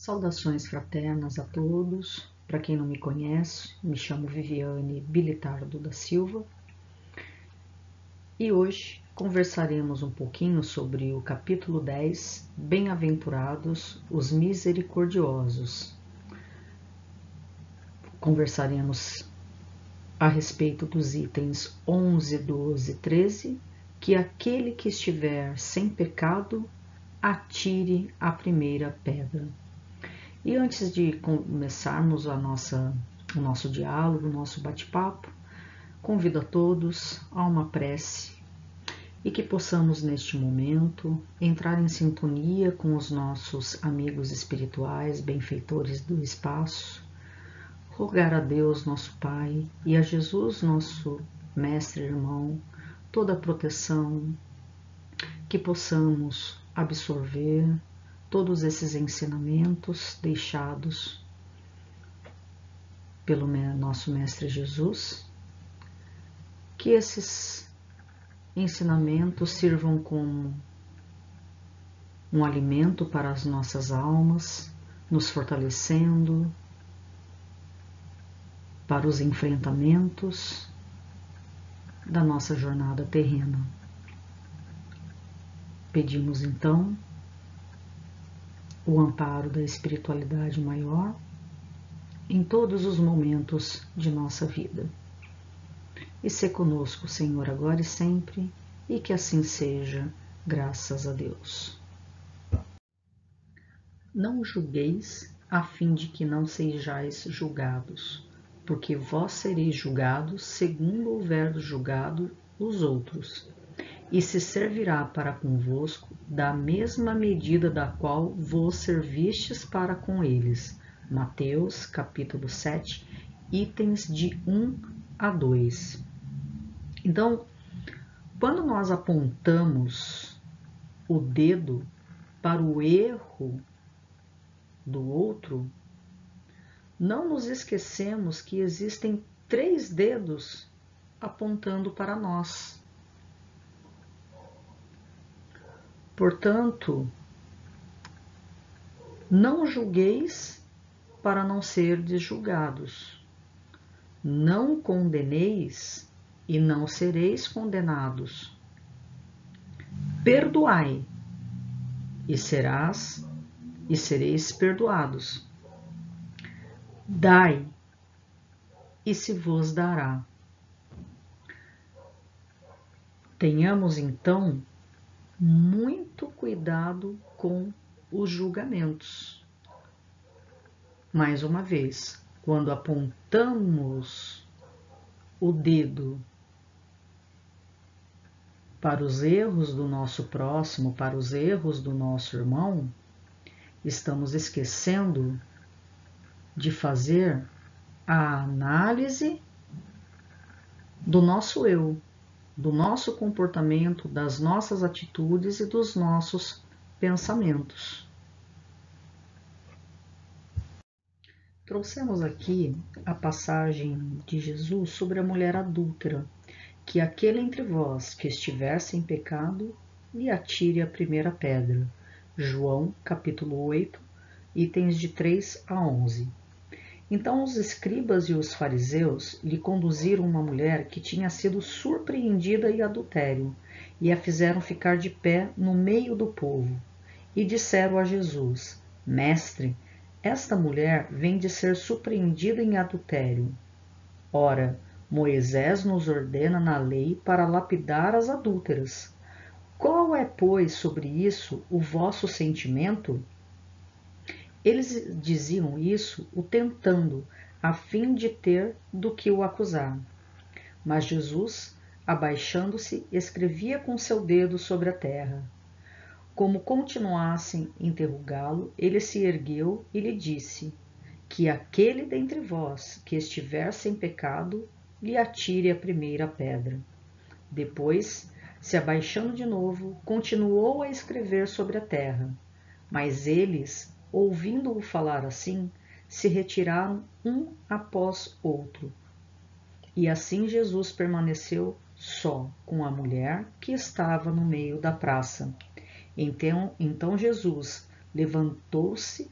Saudações fraternas a todos. Para quem não me conhece, me chamo Viviane Bilitardo da Silva e hoje conversaremos um pouquinho sobre o capítulo 10, Bem-aventurados os misericordiosos. Conversaremos a respeito dos itens 11, 12 e 13, que aquele que estiver sem pecado, atire a primeira pedra. E antes de começarmos o nosso diálogo, o nosso bate-papo, convido a todos a uma prece e que possamos neste momento entrar em sintonia com os nossos amigos espirituais, benfeitores do espaço, rogar a Deus, nosso Pai, e a Jesus, nosso Mestre Irmão, toda a proteção, que possamos absorver todos esses ensinamentos deixados pelo nosso Mestre Jesus, que esses ensinamentos sirvam como um alimento para as nossas almas, nos fortalecendo para os enfrentamentos da nossa jornada terrena. Pedimos então o amparo da espiritualidade maior em todos os momentos de nossa vida. E se conosco, Senhor, agora e sempre, e que assim seja, graças a Deus. Não julgueis, a fim de que não sejais julgados, porque vós sereis julgados segundo houver julgado os outros, e se servirá para convosco da mesma medida da qual vos servistes para com eles. Mateus, capítulo 7, itens de 1 a 2. Então, quando nós apontamos o dedo para o erro do outro, não nos esquecemos que existem 3 dedos apontando para nós. Portanto, não julgueis para não serdes julgados. Não condeneis e não sereis condenados. Perdoai e sereis perdoados. Dai e se vos dará. Tenhamos então muito cuidado com os julgamentos. Mais uma vez, quando apontamos o dedo para os erros do nosso próximo, para os erros do nosso irmão, estamos esquecendo de fazer a análise do nosso eu, do nosso comportamento, das nossas atitudes e dos nossos pensamentos. Trouxemos aqui a passagem de Jesus sobre a mulher adúltera, que aquele entre vós que estiver sem pecado, lhe atire a primeira pedra. João, capítulo 8, itens de 3 a 11. Então os escribas e os fariseus lhe conduziram uma mulher que tinha sido surpreendida em adultério, e a fizeram ficar de pé no meio do povo. E disseram a Jesus: Mestre, esta mulher vem de ser surpreendida em adultério. Ora, Moisés nos ordena na lei para lapidar as adúlteras. Qual é, pois, sobre isso o vosso sentimento? Eles diziam isso o tentando, a fim de ter do que o acusar. Mas Jesus, abaixando-se, escrevia com seu dedo sobre a terra. Como continuassem a interrogá-lo, ele se ergueu e lhe disse: Que aquele dentre vós que estiver sem pecado, lhe atire a primeira pedra. Depois, se abaixando de novo, continuou a escrever sobre a terra. Mas eles, ouvindo-o falar assim, se retiraram um após outro. E assim Jesus permaneceu só com a mulher que estava no meio da praça. Então Jesus levantou-se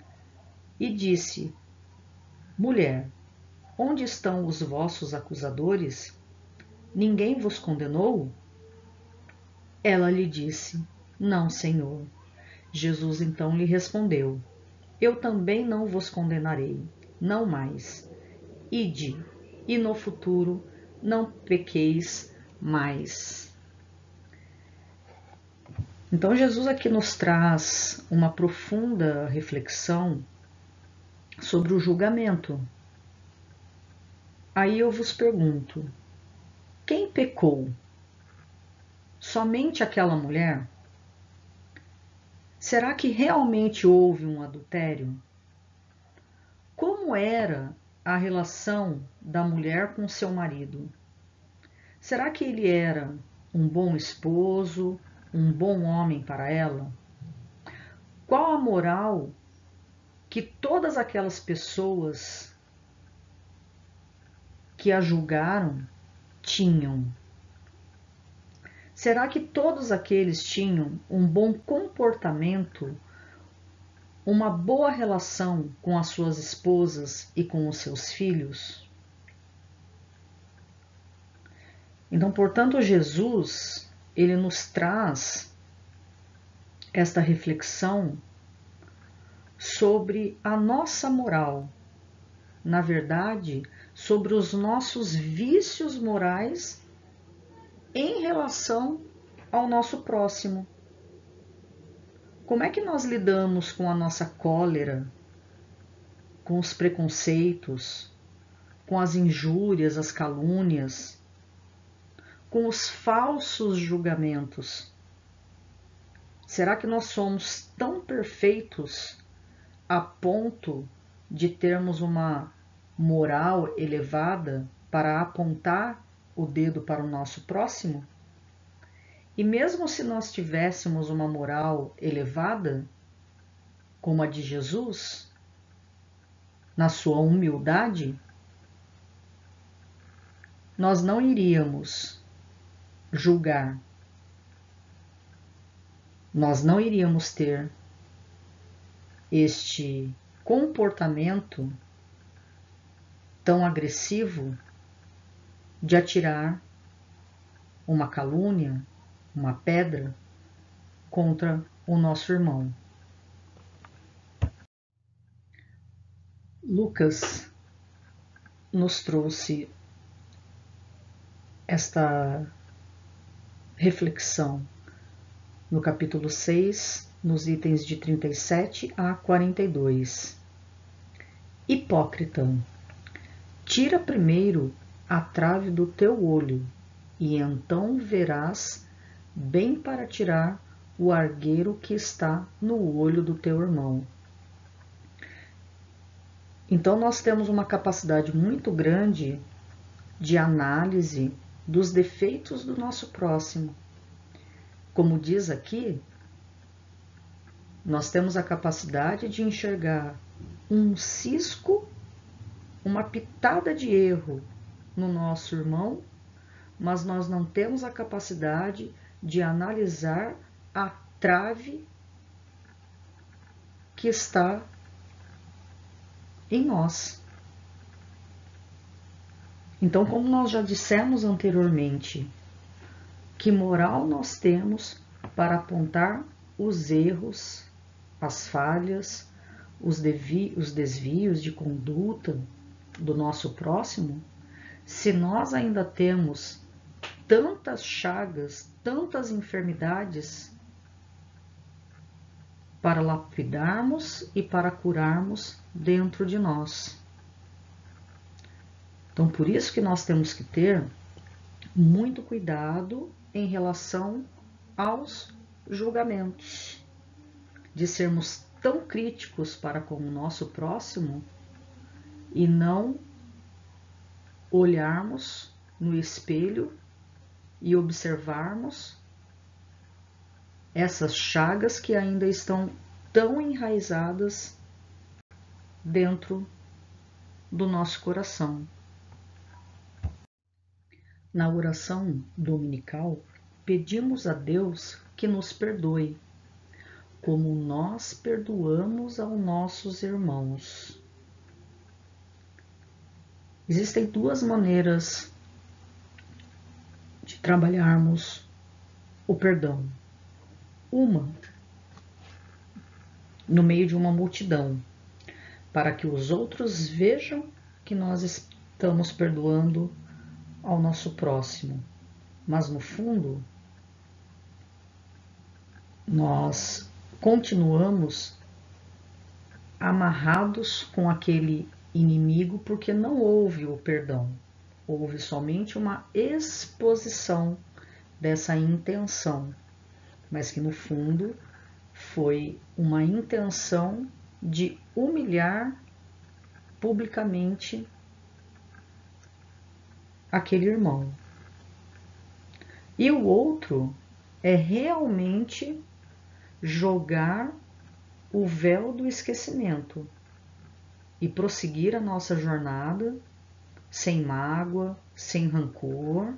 e disse: Mulher, onde estão os vossos acusadores? Ninguém vos condenou? Ela lhe disse: Não, Senhor. Jesus então lhe respondeu: Eu também não vos condenarei, não mais. Ide, e no futuro não pequeis mais. Então Jesus aqui nos traz uma profunda reflexão sobre o julgamento. Aí eu vos pergunto: quem pecou? Somente aquela mulher? Será que realmente houve um adultério? Como era a relação da mulher com seu marido? Será que ele era um bom esposo, um bom homem para ela? Qual a moral que todas aquelas pessoas que a julgaram tinham? Será que todos aqueles tinham um bom comportamento, uma boa relação com as suas esposas e com os seus filhos? Então, portanto, Jesus, ele nos traz esta reflexão sobre a nossa moral, na verdade, sobre os nossos vícios morais em relação ao nosso próximo. Como é que nós lidamos com a nossa cólera, com os preconceitos, com as injúrias, as calúnias, com os falsos julgamentos? Será que nós somos tão perfeitos a ponto de termos uma moral elevada para apontar o dedo para o nosso próximo? E mesmo se nós tivéssemos uma moral elevada, como a de Jesus, na sua humildade, nós não iríamos julgar, nós não iríamos ter este comportamento tão agressivo de atirar uma calúnia, uma pedra contra o nosso irmão. Lucas nos trouxe esta reflexão no capítulo 6, nos itens de 37 a 42. Hipócrita, tira primeiro a trave do teu olho, e então verás bem para tirar o argueiro que está no olho do teu irmão. Então nós temos uma capacidade muito grande de análise dos defeitos do nosso próximo. Como diz aqui, nós temos a capacidade de enxergar um cisco, uma pitada de erro no nosso irmão, mas nós não temos a capacidade de analisar a trave que está em nós. Então, como nós já dissemos anteriormente, que moral nós temos para apontar os erros, as falhas, os desvios de conduta do nosso próximo, se nós ainda temos tantas chagas, tantas enfermidades para lapidarmos e para curarmos dentro de nós? Então, por isso que nós temos que ter muito cuidado em relação aos julgamentos, de sermos tão críticos para com o nosso próximo e não olharmos no espelho e observarmos essas chagas que ainda estão tão enraizadas dentro do nosso coração. Na oração dominical, pedimos a Deus que nos perdoe como nós perdoamos aos nossos irmãos. Existem duas maneiras de trabalharmos o perdão. Uma, no meio de uma multidão, para que os outros vejam que nós estamos perdoando ao nosso próximo. Mas no fundo, nós continuamos amarrados com aquele inimigo porque não houve o perdão. Houve somente uma exposição dessa intenção, mas que no fundo foi uma intenção de humilhar publicamente aquele irmão. E o outro é realmente jogar o véu do esquecimento e prosseguir a nossa jornada sem mágoa, sem rancor,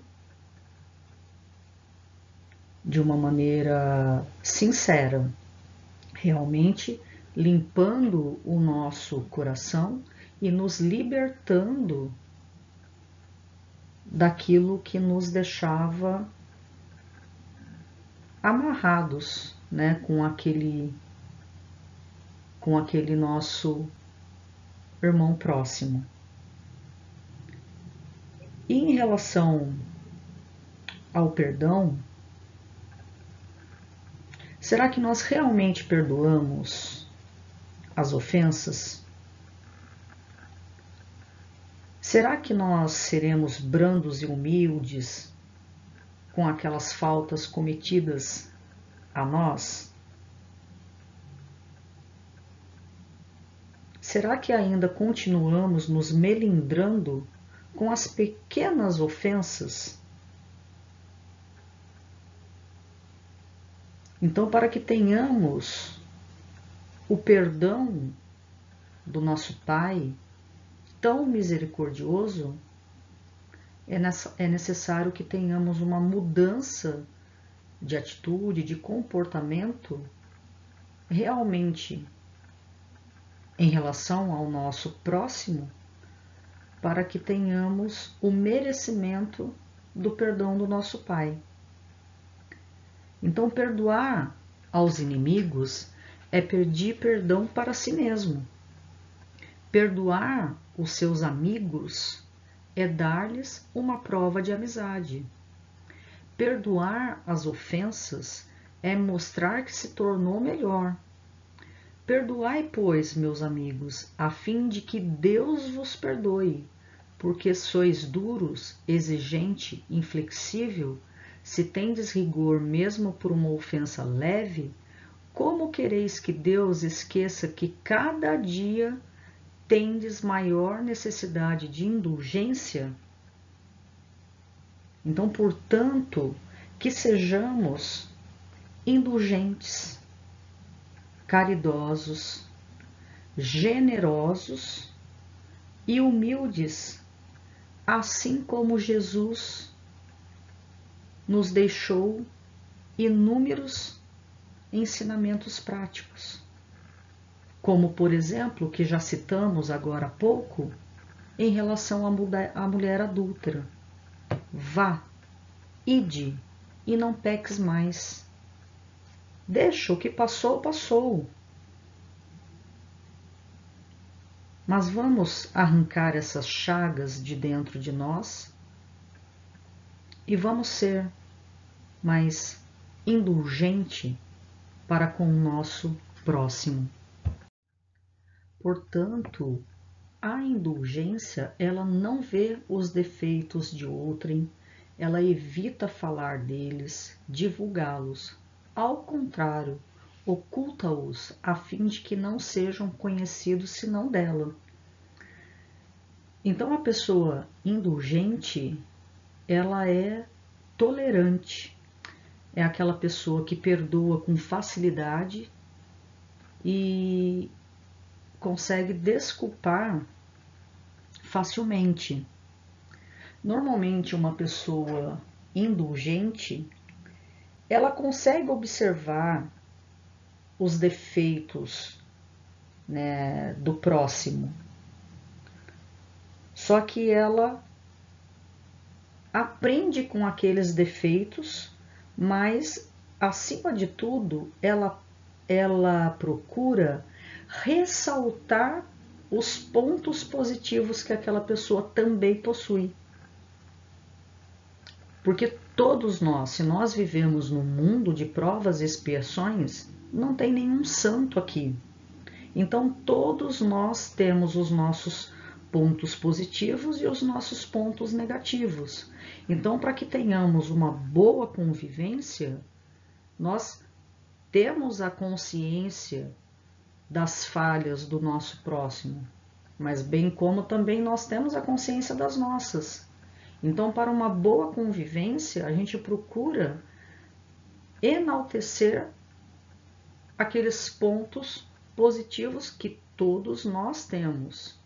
de uma maneira sincera, realmente limpando o nosso coração e nos libertando daquilo que nos deixava amarrados, né, com aquele nosso irmão próximo. E em relação ao perdão, será que nós realmente perdoamos as ofensas? Será que nós seremos brandos e humildes com aquelas faltas cometidas a nós? Será que ainda continuamos nos melindrando com as pequenas ofensas? Então, para que tenhamos o perdão do nosso Pai tão misericordioso, é necessário que tenhamos uma mudança de atitude, de comportamento, realmente em relação ao nosso próximo, para que tenhamos o merecimento do perdão do nosso Pai. Então, perdoar aos inimigos é pedir perdão para si mesmo. Perdoar os seus amigos é dar-lhes uma prova de amizade. Perdoar as ofensas é mostrar que se tornou melhor. Perdoai, pois, meus amigos, a fim de que Deus vos perdoe, porque sois duros, exigente, inflexível. Se tendes rigor mesmo por uma ofensa leve, como quereis que Deus esqueça que cada dia tendes maior necessidade de indulgência? Então, portanto, que sejamos indulgentes, caridosos, generosos e humildes, assim como Jesus nos deixou inúmeros ensinamentos práticos, como, por exemplo, que já citamos agora há pouco, em relação à mulher adúltera. Vá, ide, e não peques mais. Deixa o que passou, passou. Mas vamos arrancar essas chagas de dentro de nós e vamos ser mais indulgente para com o nosso próximo. Portanto, a indulgência, ela não vê os defeitos de outrem, ela evita falar deles, divulgá-los. Ao contrário, oculta-os a fim de que não sejam conhecidos senão dela. Então, a pessoa indulgente, ela é tolerante, é aquela pessoa que perdoa com facilidade e consegue desculpar facilmente. Normalmente, uma pessoa indulgente, ela consegue observar os defeitos, né, do próximo. Só que ela aprende com aqueles defeitos, mas, acima de tudo, ela procura ressaltar os pontos positivos que aquela pessoa também possui. Porque todos nós, se nós vivemos num mundo de provas e expiações, não tem nenhum santo aqui. Então, todos nós temos os nossos pontos positivos e os nossos pontos negativos. Então, para que tenhamos uma boa convivência, nós temos a consciência das falhas do nosso próximo, mas bem como também nós temos a consciência das nossas. Então, para uma boa convivência, a gente procura enaltecer aqueles pontos positivos que todos nós temos.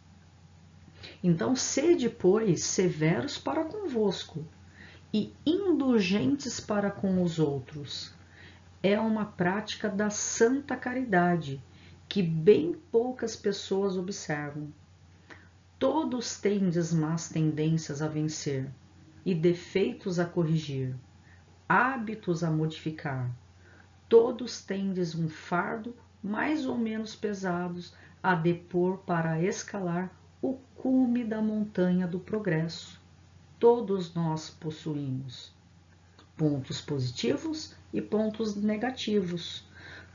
Então, sede, pois, severos para convosco e indulgentes para com os outros. É uma prática da santa caridade, que bem poucas pessoas observam. Todos tendes más tendências a vencer, e defeitos a corrigir, hábitos a modificar. Todos tendes um fardo mais ou menos pesados a depor para escalar o cume da montanha do progresso. Todos nós possuímos pontos positivos e pontos negativos.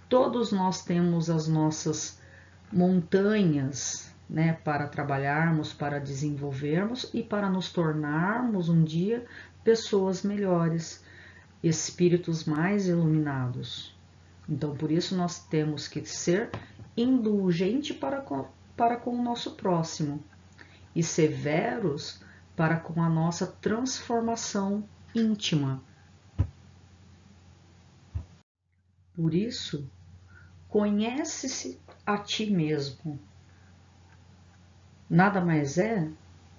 Todos nós temos as nossas montanhas, né, para trabalharmos, para desenvolvermos e para nos tornarmos um dia pessoas melhores, espíritos mais iluminados. Então, por isso nós temos que ser indulgente para com o nosso próximo e severos para com a nossa transformação íntima. Por isso, conhece-se a ti mesmo. Nada mais é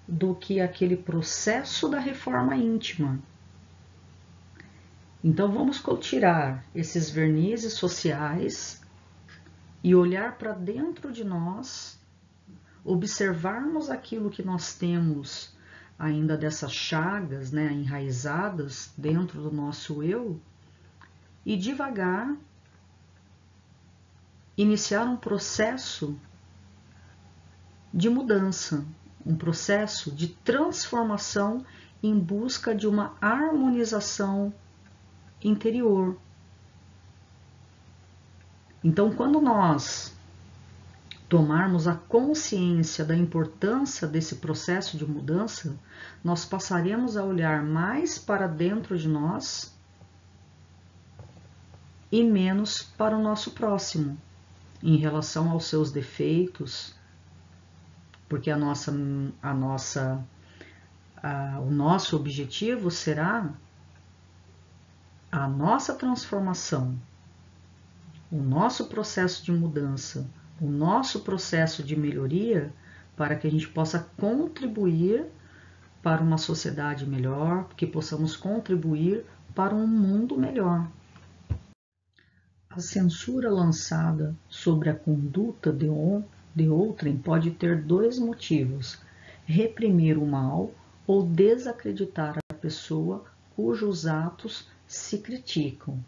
do que aquele processo da reforma íntima. Então vamos tirar esses vernizes sociais e olhar para dentro de nós, observarmos aquilo que nós temos ainda dessas chagas, né, enraizadas dentro do nosso eu, e devagar iniciar um processo de mudança, um processo de transformação em busca de uma harmonização interior. Então, quando nós tomarmos a consciência da importância desse processo de mudança, nós passaremos a olhar mais para dentro de nós e menos para o nosso próximo, em relação aos seus defeitos, porque o nosso objetivo será a nossa transformação, o nosso processo de mudança, o nosso processo de melhoria, para que a gente possa contribuir para uma sociedade melhor, que possamos contribuir para um mundo melhor. A censura lançada sobre a conduta de outrem pode ter dois motivos: reprimir o mal ou desacreditar a pessoa cujos atos se criticam.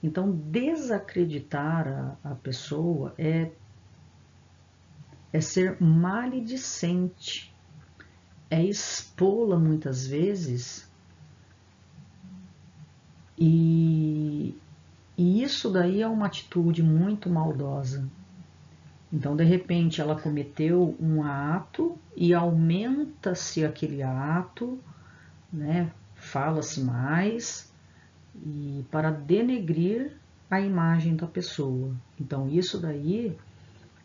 Então, desacreditar a pessoa é ser maledicente, é expô-la muitas vezes e isso daí é uma atitude muito maldosa. Então, de repente, ela cometeu um ato e aumenta-se aquele ato, né? Fala-se mais e para denegrir a imagem da pessoa. Então, isso daí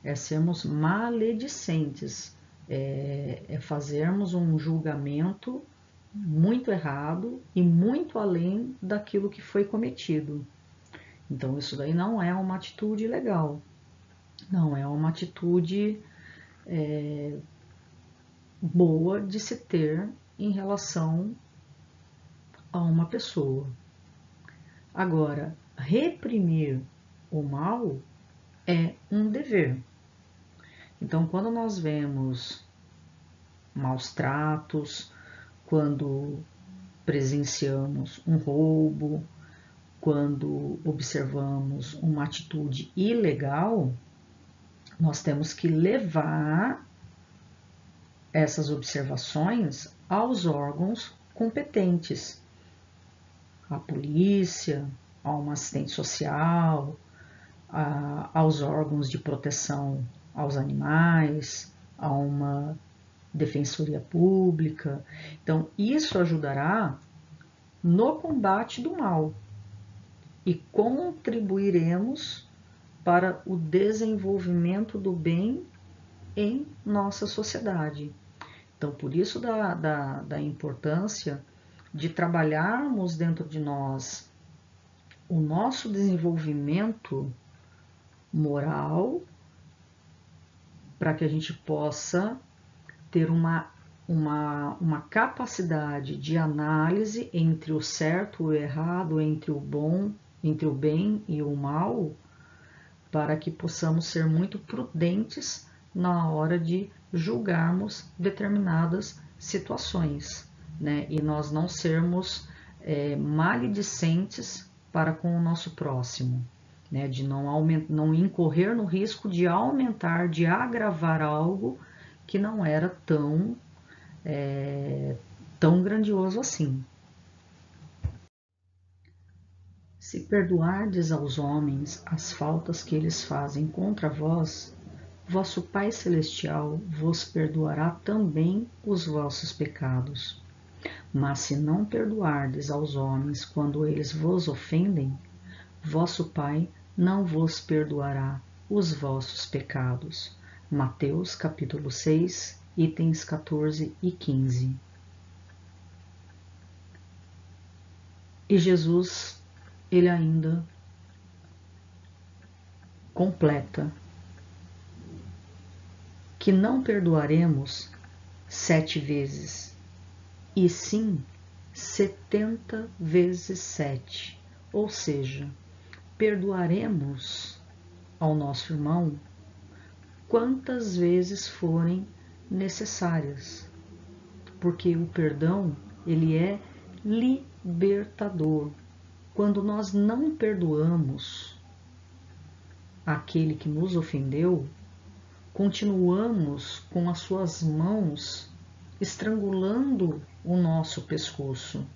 é sermos maledicentes, é fazermos um julgamento muito errado e muito além daquilo que foi cometido. Então, isso daí não é uma atitude legal, não é uma atitude boa de se ter em relação a uma pessoa. Agora, reprimir o mal é um dever. Então, quando nós vemos maus tratos, quando presenciamos um roubo, quando observamos uma atitude ilegal, nós temos que levar essas observações aos órgãos competentes, à polícia, a uma assistente social, aos órgãos de proteção aos animais, a uma defensoria pública. Então, isso ajudará no combate do mal e contribuiremos para o desenvolvimento do bem em nossa sociedade. Então, por isso da importância de trabalharmos dentro de nós o nosso desenvolvimento moral, para que a gente possa ter uma capacidade de análise entre o certo e o errado, entre o bom, entre o bem e o mal, para que possamos ser muito prudentes na hora de julgarmos determinadas situações, né? E nós não sermos maledicentes para com o nosso próximo, né? De não incorrer no risco de aumentar, de agravar algo que não era tão grandioso assim. Se perdoardes aos homens as faltas que eles fazem contra vós, vosso Pai Celestial vos perdoará também os vossos pecados. Mas se não perdoardes aos homens quando eles vos ofendem, vosso Pai não vos perdoará os vossos pecados. Mateus capítulo 6, itens 14 e 15. E Jesus, ele ainda completa que não perdoaremos 7 vezes, e sim 70 vezes 7. Ou seja, perdoaremos ao nosso irmão quantas vezes forem necessárias, porque o perdão, ele é libertador. Quando nós não perdoamos aquele que nos ofendeu, continuamos com as suas mãos estrangulando o nosso pescoço.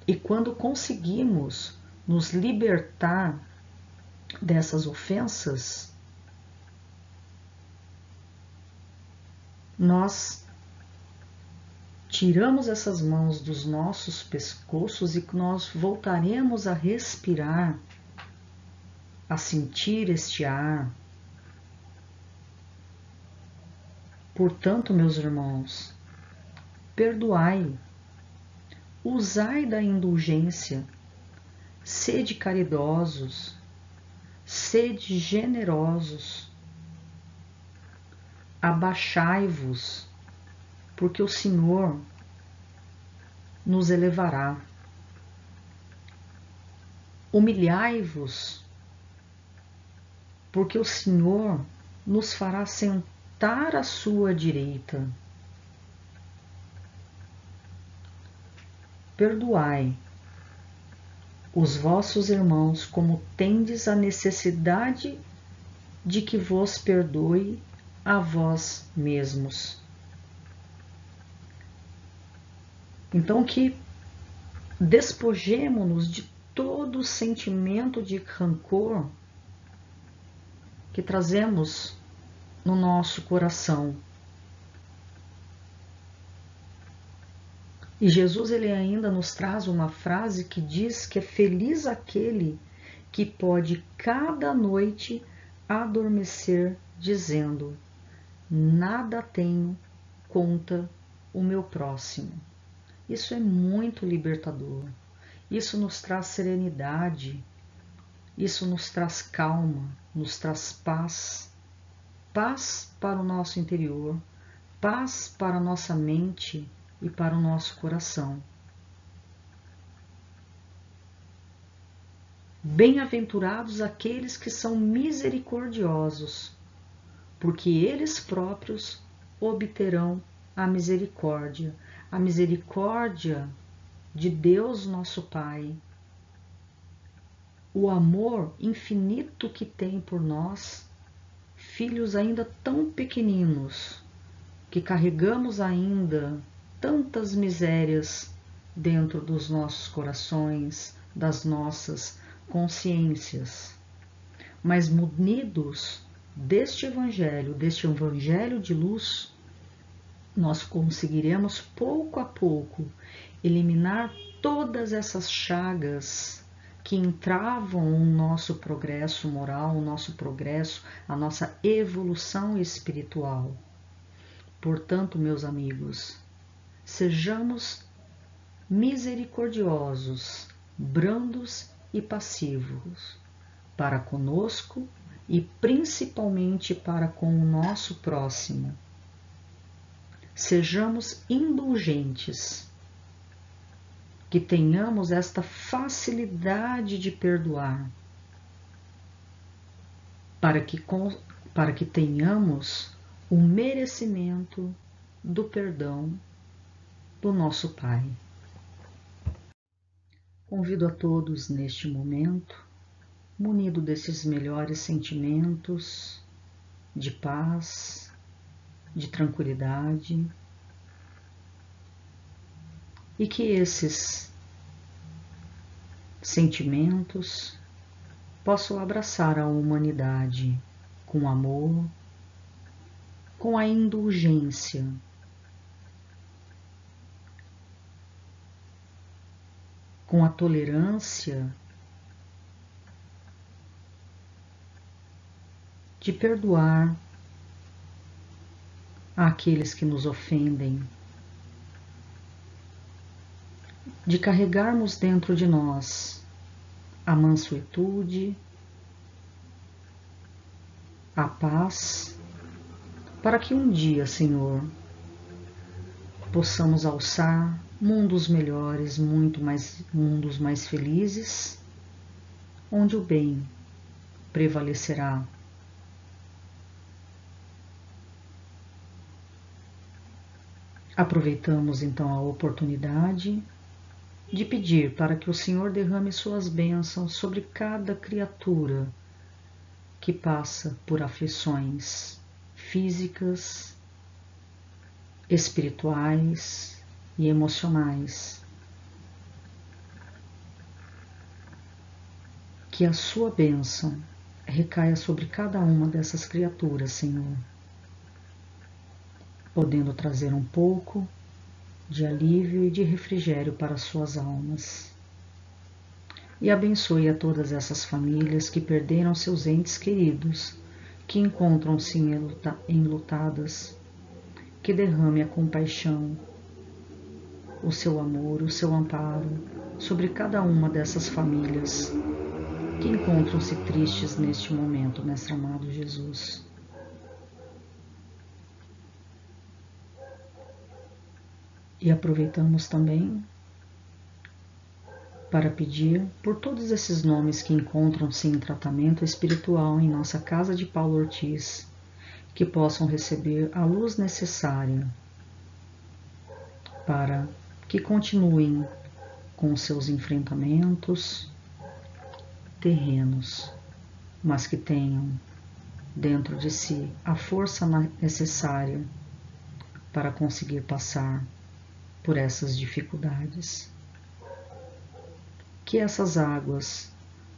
E quando conseguimos nos libertar dessas ofensas, nós tiramos essas mãos dos nossos pescoços e nós voltaremos a respirar, a sentir este ar. Portanto, meus irmãos, perdoai, usai da indulgência, sede caridosos, sede generosos, abaixai-vos, porque o Senhor nos elevará. Humilhai-vos, porque o Senhor nos fará sentar à sua direita. Perdoai os vossos irmãos como tendes a necessidade de que vos perdoe a vós mesmos. Então, que despojemo-nos de todo sentimento de rancor que trazemos no nosso coração. E Jesus, ele ainda nos traz uma frase que diz que é feliz aquele que pode cada noite adormecer dizendo: nada tenho contra o meu próximo. Isso é muito libertador. Isso nos traz serenidade, isso nos traz calma, nos traz paz. Paz para o nosso interior, paz para a nossa mente e para o nosso coração. Bem-aventurados aqueles que são misericordiosos, porque eles próprios obterão a misericórdia de Deus nosso Pai, o amor infinito que tem por nós, filhos ainda tão pequeninos, que carregamos ainda tantas misérias dentro dos nossos corações, das nossas consciências, mas munidos deste evangelho de luz, nós conseguiremos pouco a pouco eliminar todas essas chagas que entravam o nosso progresso moral, o nosso progresso, a nossa evolução espiritual. Portanto, meus amigos, sejamos misericordiosos, brandos e passivos para conosco e principalmente para com o nosso próximo. Sejamos indulgentes, que tenhamos esta facilidade de perdoar, para que tenhamos o merecimento do perdão do nosso Pai. Convido a todos neste momento, munido desses melhores sentimentos de paz, de tranquilidade, e que esses sentimentos possam abraçar a humanidade com amor, com a indulgência, com a tolerância de perdoar àqueles que nos ofendem, de carregarmos dentro de nós a mansuetude, a paz, para que um dia, Senhor, possamos alçar mundos melhores, mundos mais felizes, onde o bem prevalecerá. Aproveitamos então a oportunidade de pedir para que o Senhor derrame suas bênçãos sobre cada criatura que passa por aflições físicas, espirituais e emocionais. Que a sua bênção recaia sobre cada uma dessas criaturas, Senhor, podendo trazer um pouco de alívio e de refrigério para suas almas. E abençoe a todas essas famílias que perderam seus entes queridos, que encontram-se enlutadas, que derrame a compaixão, o seu amor, o seu amparo sobre cada uma dessas famílias que encontram-se tristes neste momento, Mestre amado Jesus. E aproveitamos também para pedir por todos esses nomes que encontram-se em tratamento espiritual em nossa casa de Paulo Ortiz, que possam receber a luz necessária para que continuem com seus enfrentamentos terrenos, mas que tenham dentro de si a força necessária para conseguir passar por essas dificuldades. Que essas águas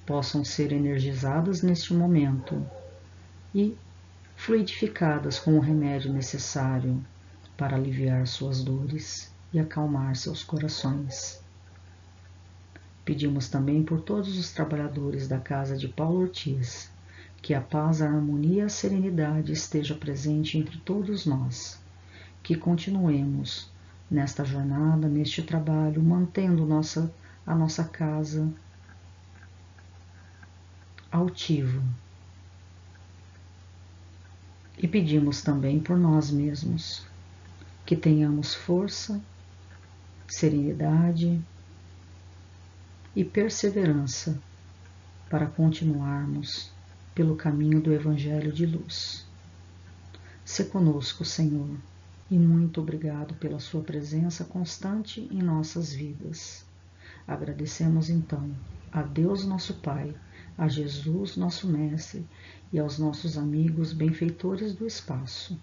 possam ser energizadas neste momento e fluidificadas com o remédio necessário para aliviar suas dores e acalmar seus corações. Pedimos também por todos os trabalhadores da casa de Paulo Ortiz, que a paz, a harmonia e a serenidade esteja presente entre todos nós, que continuemos nesta jornada, neste trabalho, mantendo a nossa casa altiva. E pedimos também por nós mesmos, que tenhamos força, serenidade e perseverança para continuarmos pelo caminho do Evangelho de luz. Se conosco, Senhor, e muito obrigado pela sua presença constante em nossas vidas. Agradecemos então a Deus nosso Pai, a Jesus nosso Mestre e aos nossos amigos benfeitores do espaço,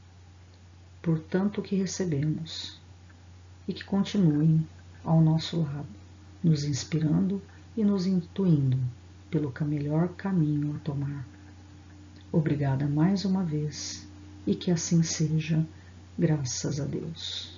por tanto que recebemos, e que continuem ao nosso lado, nos inspirando e nos intuindo pelo melhor caminho a tomar. Obrigada mais uma vez, e que assim seja, graças a Deus.